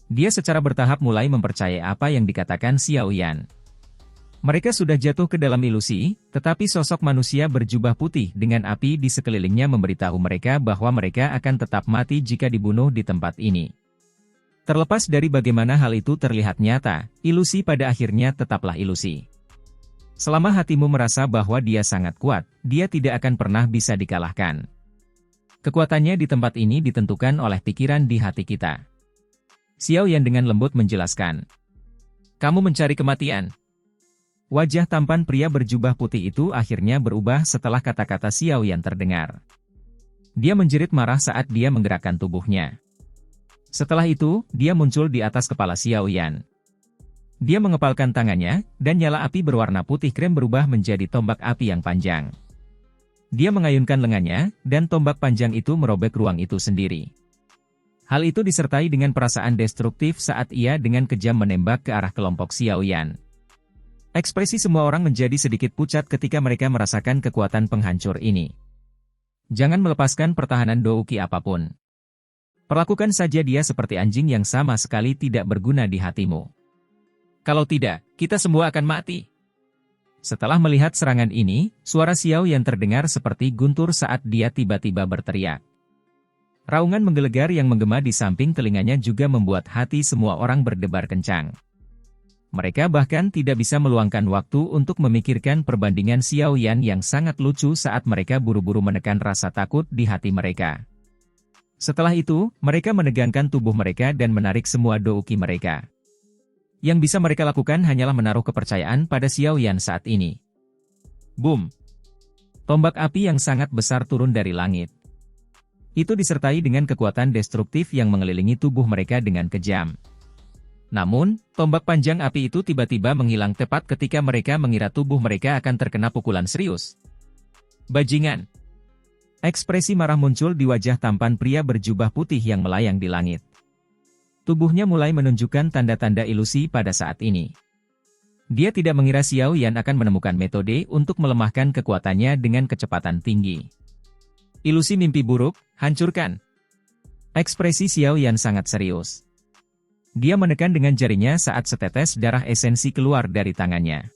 Dia secara bertahap mulai mempercayai apa yang dikatakan Xiao Yan. Mereka sudah jatuh ke dalam ilusi, tetapi sosok manusia berjubah putih dengan api di sekelilingnya memberitahu mereka bahwa mereka akan tetap mati jika dibunuh di tempat ini. Terlepas dari bagaimana hal itu terlihat nyata, ilusi pada akhirnya tetaplah ilusi. Selama hatimu merasa bahwa dia sangat kuat, dia tidak akan pernah bisa dikalahkan. Kekuatannya di tempat ini ditentukan oleh pikiran di hati kita. Xiao Yan dengan lembut menjelaskan. Kamu mencari kematian. Wajah tampan pria berjubah putih itu akhirnya berubah setelah kata-kata Xiao Yan terdengar. Dia menjerit marah saat dia menggerakkan tubuhnya. Setelah itu, dia muncul di atas kepala Xiao Yan. Dia mengepalkan tangannya, dan nyala api berwarna putih krem berubah menjadi tombak api yang panjang. Dia mengayunkan lengannya, dan tombak panjang itu merobek ruang itu sendiri. Hal itu disertai dengan perasaan destruktif saat ia dengan kejam menembak ke arah kelompok Xiao Yan. Ekspresi semua orang menjadi sedikit pucat ketika mereka merasakan kekuatan penghancur ini. Jangan melepaskan pertahanan Douki apapun. Perlakukan saja dia seperti anjing yang sama sekali tidak berguna di hatimu. Kalau tidak, kita semua akan mati. Setelah melihat serangan ini, suara Xiao Yan terdengar seperti guntur saat dia tiba-tiba berteriak. Raungan menggelegar yang menggema di samping telinganya juga membuat hati semua orang berdebar kencang. Mereka bahkan tidak bisa meluangkan waktu untuk memikirkan perbandingan Xiao Yan yang sangat lucu saat mereka buru-buru menekan rasa takut di hati mereka. Setelah itu, mereka menegangkan tubuh mereka dan menarik semua douki mereka. Yang bisa mereka lakukan hanyalah menaruh kepercayaan pada Xiao Yan saat ini. Boom! Tombak api yang sangat besar turun dari langit. Itu disertai dengan kekuatan destruktif yang mengelilingi tubuh mereka dengan kejam. Namun, tombak panjang api itu tiba-tiba menghilang tepat ketika mereka mengira tubuh mereka akan terkena pukulan serius. Bajingan! Ekspresi marah muncul di wajah tampan pria berjubah putih yang melayang di langit. Tubuhnya mulai menunjukkan tanda-tanda ilusi pada saat ini. Dia tidak mengira Xiao Yan akan menemukan metode untuk melemahkan kekuatannya dengan kecepatan tinggi. Ilusi mimpi buruk, hancurkan. Ekspresi Xiao Yan sangat serius. Dia menekan dengan jarinya saat setetes darah esensi keluar dari tangannya.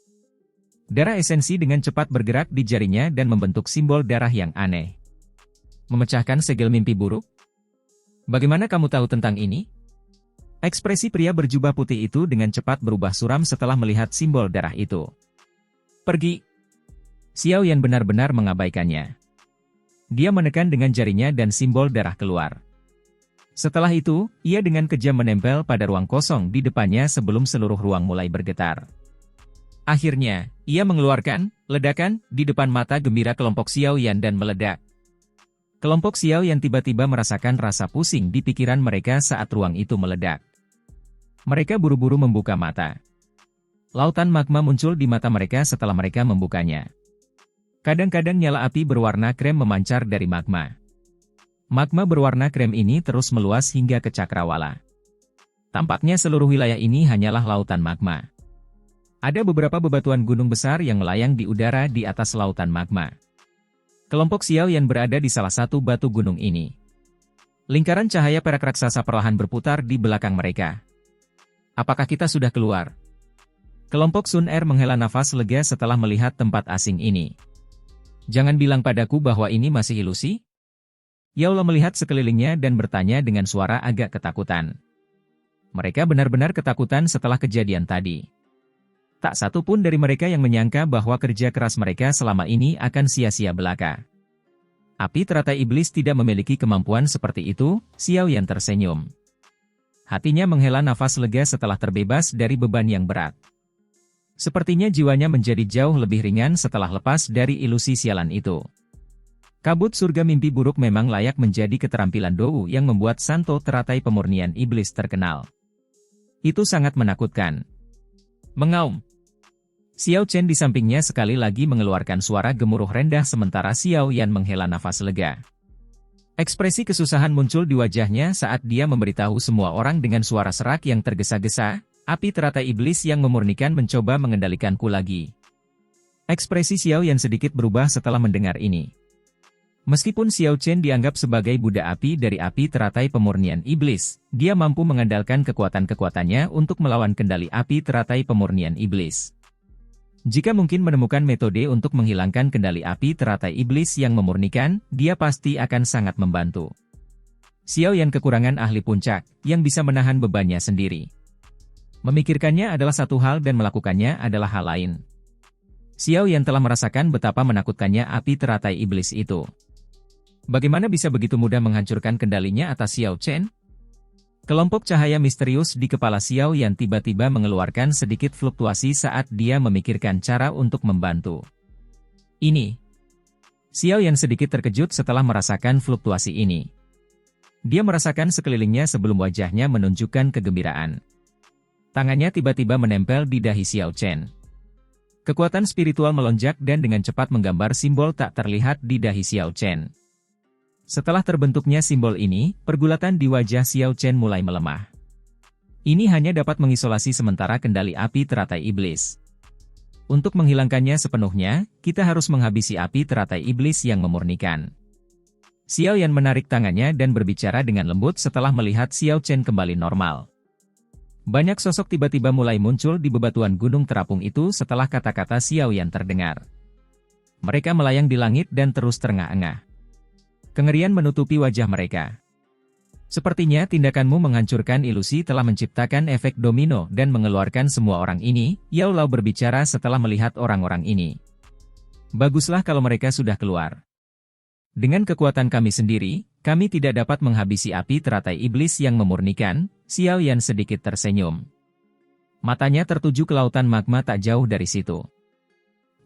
Darah esensi dengan cepat bergerak di jarinya dan membentuk simbol darah yang aneh. Memecahkan segel mimpi buruk? Bagaimana kamu tahu tentang ini? Ekspresi pria berjubah putih itu dengan cepat berubah suram setelah melihat simbol darah itu. Pergi! Xiao Yan benar-benar mengabaikannya. Dia menekan dengan jarinya dan simbol darah keluar. Setelah itu, ia dengan kejam menempel pada ruang kosong di depannya sebelum seluruh ruang mulai bergetar. Akhirnya, ia mengeluarkan ledakan di depan mata gembira kelompok Xiao Yan dan meledak. Kelompok Xiao Yan tiba-tiba merasakan rasa pusing di pikiran mereka saat ruang itu meledak. Mereka buru-buru membuka mata. Lautan magma muncul di mata mereka setelah mereka membukanya. Kadang-kadang nyala api berwarna krem memancar dari magma. Magma berwarna krem ini terus meluas hingga ke cakrawala. Tampaknya seluruh wilayah ini hanyalah lautan magma. Ada beberapa bebatuan gunung besar yang melayang di udara di atas lautan magma. Kelompok Xiao Yan berada di salah satu batu gunung ini. Lingkaran cahaya perak raksasa perlahan berputar di belakang mereka. Apakah kita sudah keluar? Kelompok Sun Er menghela nafas lega setelah melihat tempat asing ini. Jangan bilang padaku bahwa ini masih ilusi? Yao melihat sekelilingnya dan bertanya dengan suara agak ketakutan. Mereka benar-benar ketakutan setelah kejadian tadi. Tak satu pun dari mereka yang menyangka bahwa kerja keras mereka selama ini akan sia-sia belaka. Api teratai iblis tidak memiliki kemampuan seperti itu, Xiao Yan tersenyum. Hatinya menghela nafas lega setelah terbebas dari beban yang berat. Sepertinya jiwanya menjadi jauh lebih ringan setelah lepas dari ilusi sialan itu. Kabut surga mimpi buruk memang layak menjadi keterampilan Dou yang membuat Santo teratai pemurnian iblis terkenal. Itu sangat menakutkan. Mengaum. Xiao Chen di sampingnya sekali lagi mengeluarkan suara gemuruh rendah sementara Xiao Yan menghela nafas lega. Ekspresi kesusahan muncul di wajahnya saat dia memberitahu semua orang dengan suara serak yang tergesa-gesa. Api teratai iblis yang memurnikan mencoba mengendalikanku lagi. Ekspresi Xiao Yan sedikit berubah setelah mendengar ini. Meskipun Xiao Chen dianggap sebagai budak api dari api teratai pemurnian iblis, dia mampu mengandalkan kekuatan-kekuatannya untuk melawan kendali api teratai pemurnian iblis. Jika mungkin menemukan metode untuk menghilangkan kendali api teratai iblis yang memurnikan, dia pasti akan sangat membantu. Xiao Yan kekurangan ahli puncak, yang bisa menahan bebannya sendiri. Memikirkannya adalah satu hal dan melakukannya adalah hal lain. Xiao Yan telah merasakan betapa menakutkannya api teratai iblis itu. Bagaimana bisa begitu mudah menghancurkan kendalinya atas Xiao Chen? Kelompok cahaya misterius di kepala Xiao Yan tiba-tiba mengeluarkan sedikit fluktuasi saat dia memikirkan cara untuk membantu. Ini. Xiao Yan sedikit terkejut setelah merasakan fluktuasi ini. Dia merasakan sekelilingnya sebelum wajahnya menunjukkan kegembiraan. Tangannya tiba-tiba menempel di dahi Xiao Chen. Kekuatan spiritual melonjak dan dengan cepat menggambar simbol tak terlihat di dahi Xiao Chen. Setelah terbentuknya simbol ini, pergulatan di wajah Xiao Chen mulai melemah. Ini hanya dapat mengisolasi sementara kendali api teratai iblis. Untuk menghilangkannya sepenuhnya, kita harus menghabisi api teratai iblis yang memurnikan. Xiao Yan menarik tangannya dan berbicara dengan lembut setelah melihat Xiao Chen kembali normal. Banyak sosok tiba-tiba mulai muncul di bebatuan gunung terapung itu setelah kata-kata Xiao Yan terdengar. Mereka melayang di langit dan terus terengah-engah. Kengerian menutupi wajah mereka. Sepertinya tindakanmu menghancurkan ilusi telah menciptakan efek domino dan mengeluarkan semua orang ini, Yao Lao berbicara setelah melihat orang-orang ini. Baguslah kalau mereka sudah keluar. Dengan kekuatan kami sendiri, kami tidak dapat menghabisi api teratai iblis yang memurnikan. Xiao Yan sedikit tersenyum. Matanya tertuju ke lautan magma tak jauh dari situ.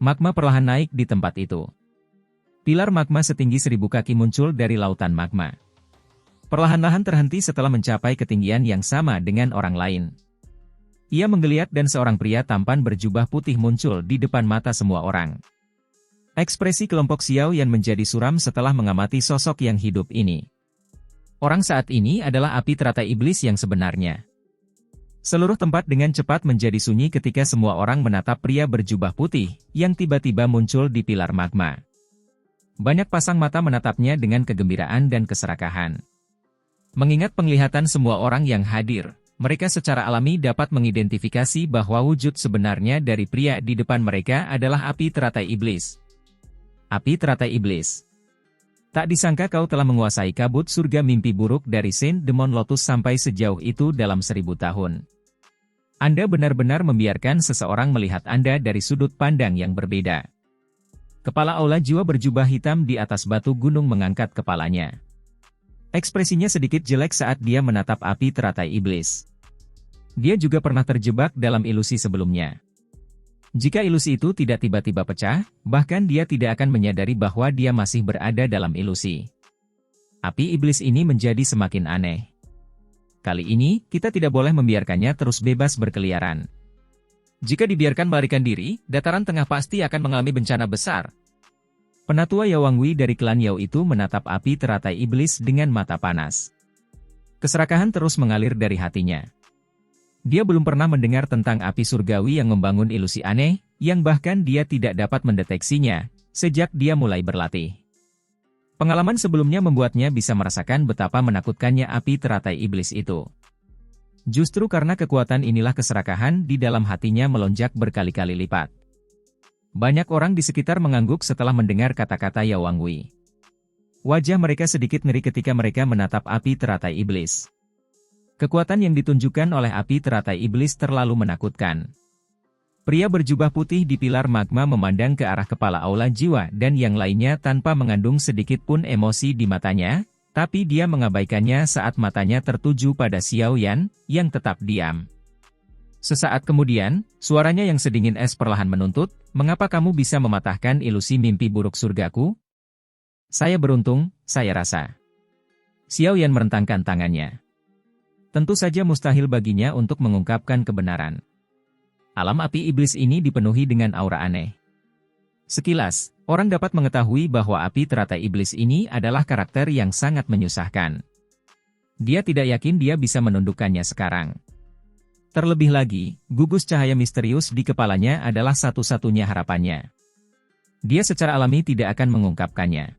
Magma perlahan naik di tempat itu. Pilar magma setinggi 1000 kaki muncul dari lautan magma. Perlahan-lahan terhenti setelah mencapai ketinggian yang sama dengan orang lain. Ia menggeliat dan seorang pria tampan berjubah putih muncul di depan mata semua orang. Ekspresi kelompok Xiao Yan menjadi suram setelah mengamati sosok yang hidup ini. Orang saat ini adalah api teratai iblis yang sebenarnya. Seluruh tempat dengan cepat menjadi sunyi ketika semua orang menatap pria berjubah putih yang tiba-tiba muncul di pilar magma. Banyak pasang mata menatapnya dengan kegembiraan dan keserakahan. Mengingat penglihatan semua orang yang hadir, mereka secara alami dapat mengidentifikasi bahwa wujud sebenarnya dari pria di depan mereka adalah api teratai iblis. Api teratai iblis. Tak disangka kau telah menguasai kabut surga mimpi buruk dari Saint Demon Lotus sampai sejauh itu dalam 1000 tahun. Anda benar-benar membiarkan seseorang melihat Anda dari sudut pandang yang berbeda. Kepala aula jiwa berjubah hitam di atas batu gunung mengangkat kepalanya. Ekspresinya sedikit jelek saat dia menatap api teratai iblis. Dia juga pernah terjebak dalam ilusi sebelumnya. Jika ilusi itu tidak tiba-tiba pecah, bahkan dia tidak akan menyadari bahwa dia masih berada dalam ilusi. Api iblis ini menjadi semakin aneh. Kali ini, kita tidak boleh membiarkannya terus bebas berkeliaran. Jika dibiarkan melarikan diri, dataran tengah pasti akan mengalami bencana besar. Penatua Yao Wangwi dari klan Yao itu menatap api teratai iblis dengan mata panas. Keserakahan terus mengalir dari hatinya. Dia belum pernah mendengar tentang api surgawi yang membangun ilusi aneh, yang bahkan dia tidak dapat mendeteksinya, sejak dia mulai berlatih. Pengalaman sebelumnya membuatnya bisa merasakan betapa menakutkannya api teratai iblis itu. Justru karena kekuatan inilah keserakahan di dalam hatinya melonjak berkali-kali lipat. Banyak orang di sekitar mengangguk setelah mendengar kata-kata Yao Wangwi. Wajah mereka sedikit ngeri ketika mereka menatap api teratai iblis. Kekuatan yang ditunjukkan oleh api teratai iblis terlalu menakutkan. Pria berjubah putih di pilar magma memandang ke arah kepala aula jiwa dan yang lainnya tanpa mengandung sedikit pun emosi di matanya, tapi dia mengabaikannya saat matanya tertuju pada Xiao Yan, yang tetap diam. Sesaat kemudian, suaranya yang sedingin es perlahan menuntut, "Mengapa kamu bisa mematahkan ilusi mimpi buruk surgaku?" "Saya beruntung, saya rasa." Xiao Yan merentangkan tangannya. Tentu saja mustahil baginya untuk mengungkapkan kebenaran. Alam api iblis ini dipenuhi dengan aura aneh. Sekilas, orang dapat mengetahui bahwa api teratai iblis ini adalah karakter yang sangat menyusahkan. Dia tidak yakin dia bisa menundukkannya sekarang. Terlebih lagi, gugus cahaya misterius di kepalanya adalah satu-satunya harapannya. Dia secara alami tidak akan mengungkapkannya.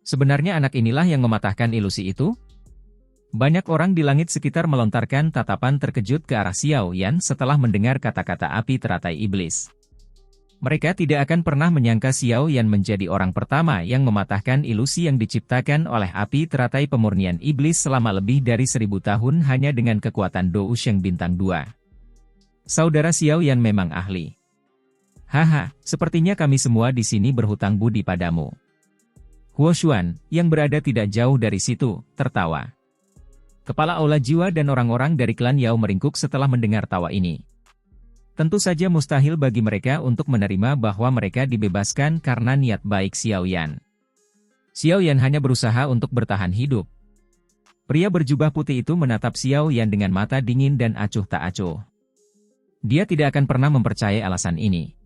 Sebenarnya anak inilah yang mematahkan ilusi itu? Banyak orang di langit sekitar melontarkan tatapan terkejut ke arah Xiao Yan setelah mendengar kata-kata api teratai iblis. Mereka tidak akan pernah menyangka Xiao Yan menjadi orang pertama yang mematahkan ilusi yang diciptakan oleh api teratai pemurnian iblis selama lebih dari 1000 tahun hanya dengan kekuatan Dou Sheng bintang 2. Saudara Xiao Yan memang ahli. Haha, sepertinya kami semua di sini berhutang budi padamu. Huo Xuan, yang berada tidak jauh dari situ, tertawa. Kepala aula jiwa dan orang-orang dari klan Yao meringkuk setelah mendengar tawa ini. Tentu saja mustahil bagi mereka untuk menerima bahwa mereka dibebaskan karena niat baik Xiao Yan. Xiao Yan hanya berusaha untuk bertahan hidup. Pria berjubah putih itu menatap Xiao Yan dengan mata dingin dan acuh tak acuh. Dia tidak akan pernah mempercayai alasan ini.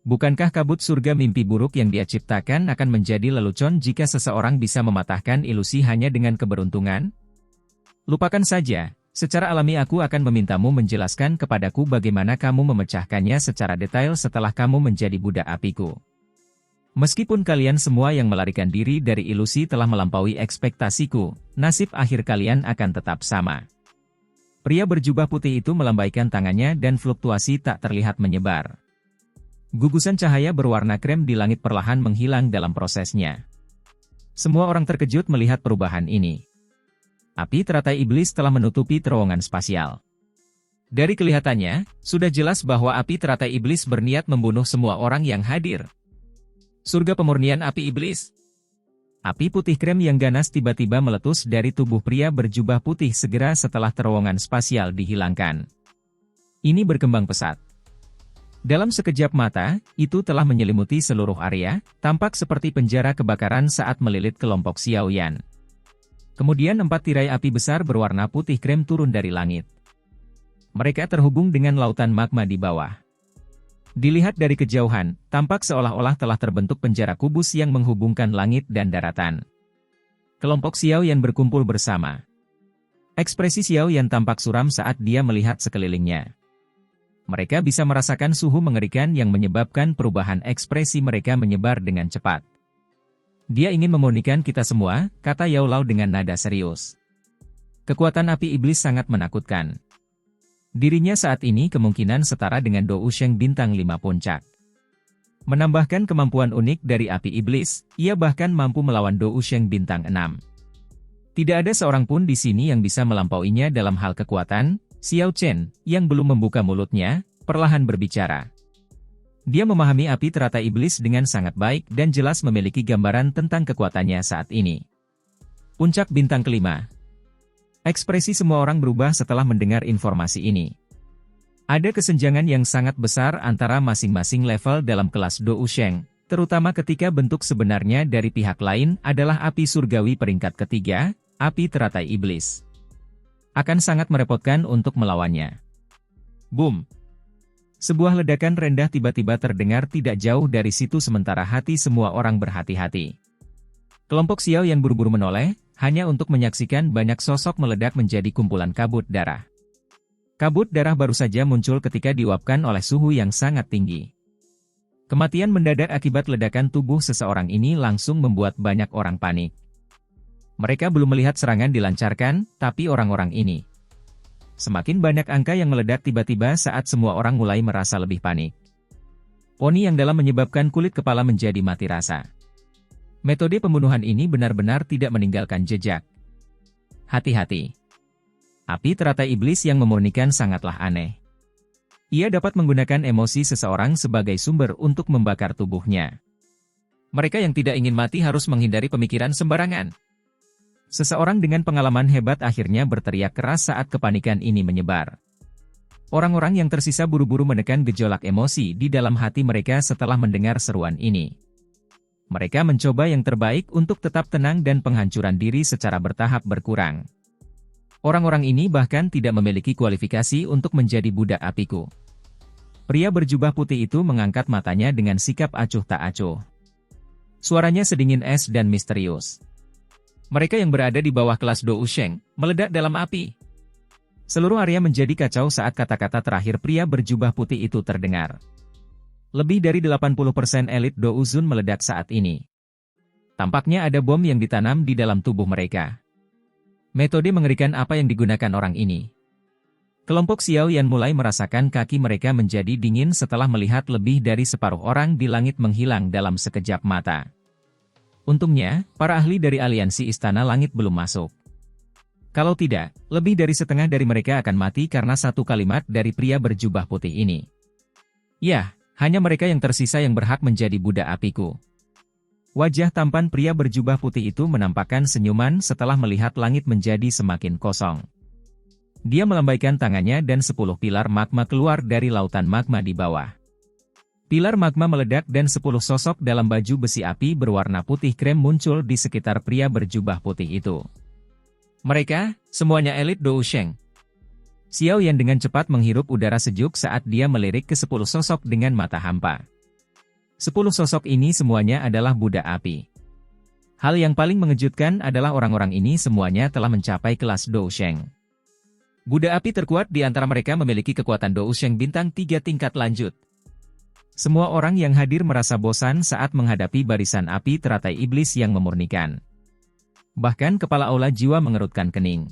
Bukankah kabut surga mimpi buruk yang dia ciptakan akan menjadi lelucon jika seseorang bisa mematahkan ilusi hanya dengan keberuntungan? Lupakan saja, secara alami aku akan memintamu menjelaskan kepadaku bagaimana kamu memecahkannya secara detail setelah kamu menjadi budak apiku. Meskipun kalian semua yang melarikan diri dari ilusi telah melampaui ekspektasiku, nasib akhir kalian akan tetap sama. Pria berjubah putih itu melambaikan tangannya dan fluktuasi tak terlihat menyebar. Gugusan cahaya berwarna krem di langit perlahan menghilang dalam prosesnya. Semua orang terkejut melihat perubahan ini. Api teratai iblis telah menutupi terowongan spasial. Dari kelihatannya, sudah jelas bahwa api teratai iblis berniat membunuh semua orang yang hadir. Surga pemurnian api iblis. Api putih krem yang ganas tiba-tiba meletus dari tubuh pria berjubah putih segera setelah terowongan spasial dihilangkan. Ini berkembang pesat. Dalam sekejap mata, itu telah menyelimuti seluruh area, tampak seperti penjara kebakaran saat melilit kelompok Xiaoyan. Kemudian 4 tirai api besar berwarna putih krem turun dari langit. Mereka terhubung dengan lautan magma di bawah. Dilihat dari kejauhan, tampak seolah-olah telah terbentuk penjara kubus yang menghubungkan langit dan daratan. Kelompok Xiaoyan berkumpul bersama. Ekspresi Xiaoyan tampak suram saat dia melihat sekelilingnya. Mereka bisa merasakan suhu mengerikan yang menyebabkan perubahan ekspresi mereka menyebar dengan cepat. Dia ingin memurnikan kita semua, kata Yao Lao dengan nada serius. Kekuatan api iblis sangat menakutkan. Dirinya saat ini kemungkinan setara dengan Dou Sheng bintang 5 puncak. Menambahkan kemampuan unik dari api iblis, ia bahkan mampu melawan Dou Sheng bintang 6. Tidak ada seorang pun di sini yang bisa melampauinya dalam hal kekuatan. Xiao Chen, yang belum membuka mulutnya, perlahan berbicara. Dia memahami api teratai iblis dengan sangat baik dan jelas memiliki gambaran tentang kekuatannya saat ini. Puncak bintang kelima. Ekspresi semua orang berubah setelah mendengar informasi ini. Ada kesenjangan yang sangat besar antara masing-masing level dalam kelas Dou Sheng, terutama ketika bentuk sebenarnya dari pihak lain adalah api surgawi peringkat ketiga, api teratai iblis. Akan sangat merepotkan untuk melawannya. Boom! Sebuah ledakan rendah tiba-tiba terdengar tidak jauh dari situ sementara hati semua orang berhati-hati. Kelompok Xiao yang buru-buru menoleh, hanya untuk menyaksikan banyak sosok meledak menjadi kumpulan kabut darah. Kabut darah baru saja muncul ketika diuapkan oleh suhu yang sangat tinggi. Kematian mendadak akibat ledakan tubuh seseorang ini langsung membuat banyak orang panik. Mereka belum melihat serangan dilancarkan, tapi orang-orang ini. Semakin banyak angka yang meledak tiba-tiba saat semua orang mulai merasa lebih panik. Poni yang dalam menyebabkan kulit kepala menjadi mati rasa. Metode pembunuhan ini benar-benar tidak meninggalkan jejak. Hati-hati. Api teratai iblis yang memurnikan sangatlah aneh. Ia dapat menggunakan emosi seseorang sebagai sumber untuk membakar tubuhnya. Mereka yang tidak ingin mati harus menghindari pemikiran sembarangan. Seseorang dengan pengalaman hebat akhirnya berteriak keras saat kepanikan ini menyebar. Orang-orang yang tersisa buru-buru menekan gejolak emosi di dalam hati mereka setelah mendengar seruan ini. Mereka mencoba yang terbaik untuk tetap tenang dan penghancuran diri secara bertahap berkurang. Orang-orang ini bahkan tidak memiliki kualifikasi untuk menjadi budak apiku. Pria berjubah putih itu mengangkat matanya dengan sikap acuh tak acuh. Suaranya sedingin es dan misterius. Mereka yang berada di bawah kelas Dou Sheng, meledak dalam api. Seluruh area menjadi kacau saat kata-kata terakhir pria berjubah putih itu terdengar. Lebih dari 80% elit Dou Zun meledak saat ini. Tampaknya ada bom yang ditanam di dalam tubuh mereka. Metode mengerikan apa yang digunakan orang ini? Kelompok Xiaoyan mulai merasakan kaki mereka menjadi dingin setelah melihat lebih dari separuh orang di langit menghilang dalam sekejap mata. Untungnya, para ahli dari aliansi Istana Langit belum masuk. Kalau tidak, lebih dari setengah dari mereka akan mati karena satu kalimat dari pria berjubah putih ini. Ya, hanya mereka yang tersisa yang berhak menjadi budak apiku. Wajah tampan pria berjubah putih itu menampakkan senyuman setelah melihat langit menjadi semakin kosong. Dia melambaikan tangannya dan 10 pilar magma keluar dari lautan magma di bawah. Pilar magma meledak dan 10 sosok dalam baju besi api berwarna putih krem muncul di sekitar pria berjubah putih itu. Mereka, semuanya elit Dou Sheng. Xiaoyan dengan cepat menghirup udara sejuk saat dia melirik ke 10 sosok dengan mata hampa. 10 sosok ini semuanya adalah budak api. Hal yang paling mengejutkan adalah orang-orang ini semuanya telah mencapai kelas Dousheng. Budak api terkuat di antara mereka memiliki kekuatan Dousheng bintang 3 tingkat lanjut. Semua orang yang hadir merasa bosan saat menghadapi barisan api teratai iblis yang memurnikan. Bahkan kepala aula jiwa mengerutkan kening.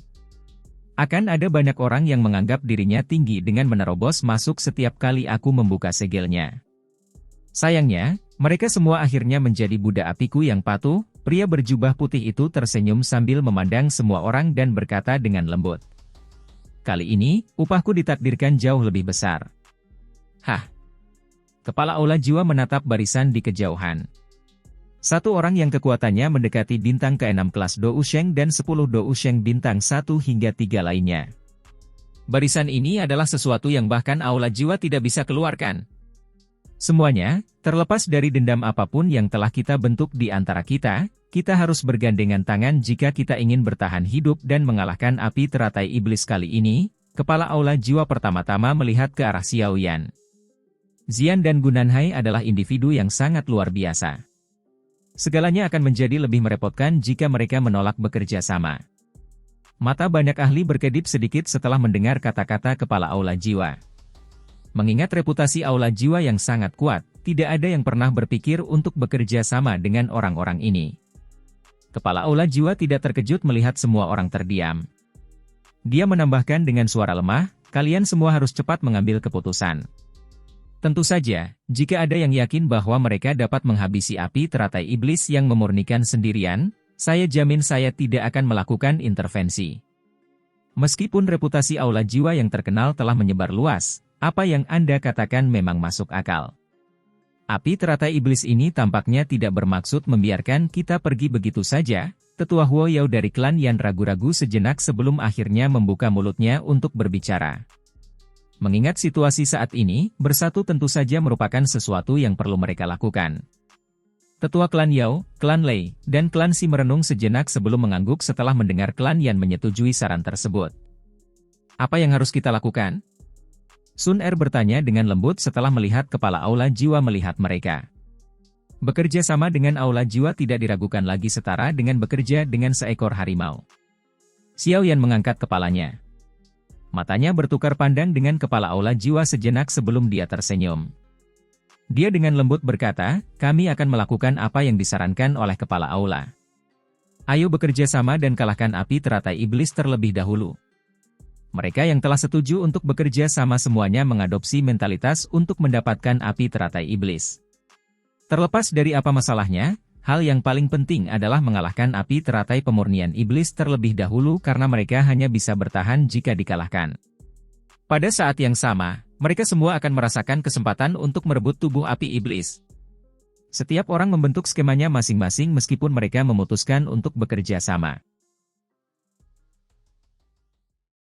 Akan ada banyak orang yang menganggap dirinya tinggi dengan menerobos masuk setiap kali aku membuka segelnya. Sayangnya, mereka semua akhirnya menjadi budak apiku yang patuh. Pria berjubah putih itu tersenyum sambil memandang semua orang dan berkata dengan lembut. Kali ini, upahku ditakdirkan jauh lebih besar. Hah? Kepala aula jiwa menatap barisan di kejauhan. Satu orang yang kekuatannya mendekati bintang ke-6 kelas Dousheng dan 10 Dousheng bintang 1 hingga 3 lainnya. Barisan ini adalah sesuatu yang bahkan aula jiwa tidak bisa keluarkan. Semuanya, terlepas dari dendam apapun yang telah kita bentuk di antara kita harus bergandengan tangan jika kita ingin bertahan hidup dan mengalahkan api teratai iblis kali ini. Kepala aula jiwa pertama-tama melihat ke arah Xiao Yan. Xian dan Gunanhai adalah individu yang sangat luar biasa. Segalanya akan menjadi lebih merepotkan jika mereka menolak bekerja sama. Mata banyak ahli berkedip sedikit setelah mendengar kata-kata kepala aula jiwa. Mengingat reputasi aula jiwa yang sangat kuat, tidak ada yang pernah berpikir untuk bekerja sama dengan orang-orang ini. Kepala aula jiwa tidak terkejut melihat semua orang terdiam. Dia menambahkan dengan suara lemah, kalian semua harus cepat mengambil keputusan. Tentu saja, jika ada yang yakin bahwa mereka dapat menghabisi api teratai iblis yang memurnikan sendirian, saya jamin saya tidak akan melakukan intervensi. Meskipun reputasi aula jiwa yang terkenal telah menyebar luas, apa yang Anda katakan memang masuk akal. Api teratai iblis ini tampaknya tidak bermaksud membiarkan kita pergi begitu saja. Tetua Huo Yao dari klan Yan ragu-ragu sejenak sebelum akhirnya membuka mulutnya untuk berbicara. Mengingat situasi saat ini, bersatu tentu saja merupakan sesuatu yang perlu mereka lakukan. Tetua klan Yao, klan Lei, dan klan Si merenung sejenak sebelum mengangguk setelah mendengar klan Yan menyetujui saran tersebut. Apa yang harus kita lakukan? Sun Er bertanya dengan lembut setelah melihat kepala aula jiwa melihat mereka. Bekerja sama dengan aula jiwa tidak diragukan lagi setara dengan bekerja dengan seekor harimau. Xiao Yan mengangkat kepalanya. Matanya bertukar pandang dengan kepala aula jiwa sejenak sebelum dia tersenyum. Dia dengan lembut berkata, kami akan melakukan apa yang disarankan oleh kepala aula. Ayo bekerja sama dan kalahkan api teratai iblis terlebih dahulu. Mereka yang telah setuju untuk bekerja sama semuanya mengadopsi mentalitas untuk mendapatkan api teratai iblis. Terlepas dari apa masalahnya, hal yang paling penting adalah mengalahkan api teratai pemurnian iblis terlebih dahulu karena mereka hanya bisa bertahan jika dikalahkan. Pada saat yang sama, mereka semua akan merasakan kesempatan untuk merebut tubuh api iblis. Setiap orang membentuk skemanya masing-masing meskipun mereka memutuskan untuk bekerja sama.